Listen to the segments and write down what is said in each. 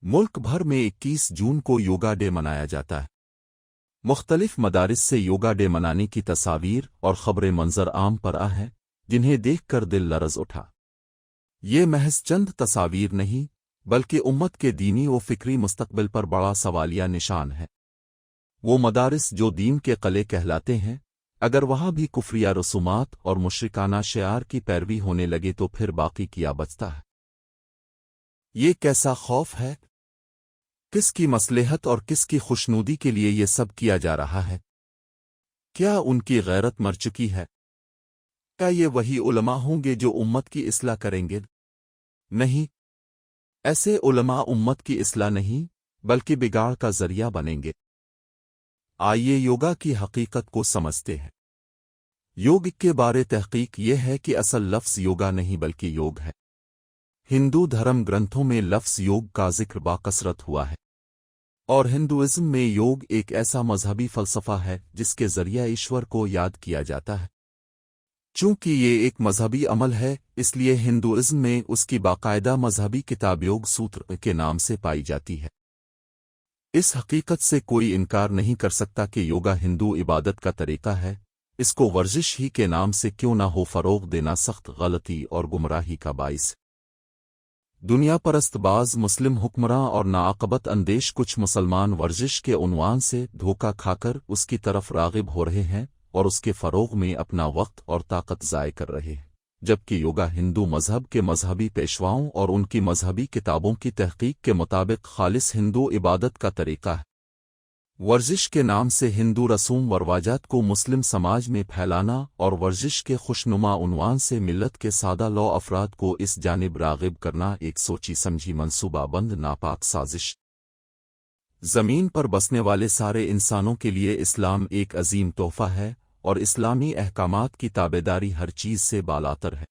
ملک بھر میں 21 جون کو یوگا ڈے منایا جاتا ہے۔ مختلف مدارس سے یوگا ڈے منانے کی تصاویر اور خبریں منظر عام پر آ ہیں، جنہیں دیکھ کر دل لرز اٹھا۔ یہ محض چند تصاویر نہیں، بلکہ امت کے دینی و فکری مستقبل پر بڑا سوالیہ نشان ہے۔ وہ مدارس جو دین کے قلعے کہلاتے ہیں، اگر وہاں بھی کفریہ رسومات اور مشرکانہ شعار کی پیروی ہونے لگے تو پھر باقی کیا بچتا ہے؟ یہ کیسا خوف ہے؟ کس کی مصلحت اور کس کی خوشنودی کے لیے یہ سب کیا جا رہا ہے؟ کیا ان کی غیرت مر چکی ہے؟ کیا یہ وہی علماء ہوں گے جو امت کی اصلاح کریں گے؟ نہیں، ایسے علماء امت کی اصلاح نہیں بلکہ بگاڑ کا ذریعہ بنیں گے۔ آئیے یوگا کی حقیقت کو سمجھتے ہیں۔ یوگ کے بارے تحقیق یہ ہے کہ اصل لفظ یوگا نہیں بلکہ یوگ ہے۔ ہندو دھرم گرنتھوں میں لفظ یوگ کا ذکر باکثرت ہوا ہے، اور ہندوازم میں یوگ ایک ایسا مذہبی فلسفہ ہے جس کے ذریعہ ایشور کو یاد کیا جاتا ہے۔ چونکہ یہ ایک مذہبی عمل ہے، اس لیے ہندوازم میں اس کی باقاعدہ مذہبی کتاب یوگ سوتر کے نام سے پائی جاتی ہے۔ اس حقیقت سے کوئی انکار نہیں کر سکتا کہ یوگا ہندو عبادت کا طریقہ ہے، اس کو ورزش ہی کے نام سے کیوں نہ ہو فروغ دینا سخت غلطی اور گمراہی کا باعث ہے۔ دنیا پرست بعض مسلم حکمراں اور ناعاقبت اندیش کچھ مسلمان ورزش کے عنوان سے دھوکہ کھا کر اس کی طرف راغب ہو رہے ہیں اور اس کے فروغ میں اپنا وقت اور طاقت ضائع کر رہے ہیں، جبکہ یوگا ہندو مذہب کے مذہبی پیشواؤں اور ان کی مذہبی کتابوں کی تحقیق کے مطابق خالص ہندو عبادت کا طریقہ ہے۔ ورزش کے نام سے ہندو رسوم و رواجات کو مسلم سماج میں پھیلانا اور ورزش کے خوشنما عنوان سے ملت کے سادہ لو افراد کو اس جانب راغب کرنا ایک سوچی سمجھی منصوبہ بند ناپاک سازش۔ زمین پر بسنے والے سارے انسانوں کے لیے اسلام ایک عظیم تحفہ ہے، اور اسلامی احکامات کی تابعداری ہر چیز سے بالاتر ہے۔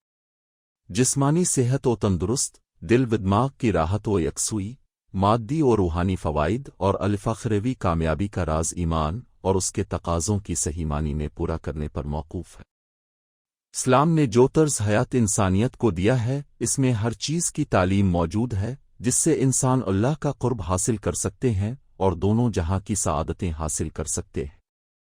جسمانی صحت و تندرست، دل و دماغ کی راحت و یکسوئی، مادی و روحانی فوائد اور الفاخروی کامیابی کا راز ایمان اور اس کے تقاضوں کی صحیح معنی میں پورا کرنے پر موقوف ہے۔ اسلام نے جو طرز حیات انسانیت کو دیا ہے، اس میں ہر چیز کی تعلیم موجود ہے جس سے انسان اللہ کا قرب حاصل کر سکتے ہیں اور دونوں جہاں کی سعادتیں حاصل کر سکتے ہیں۔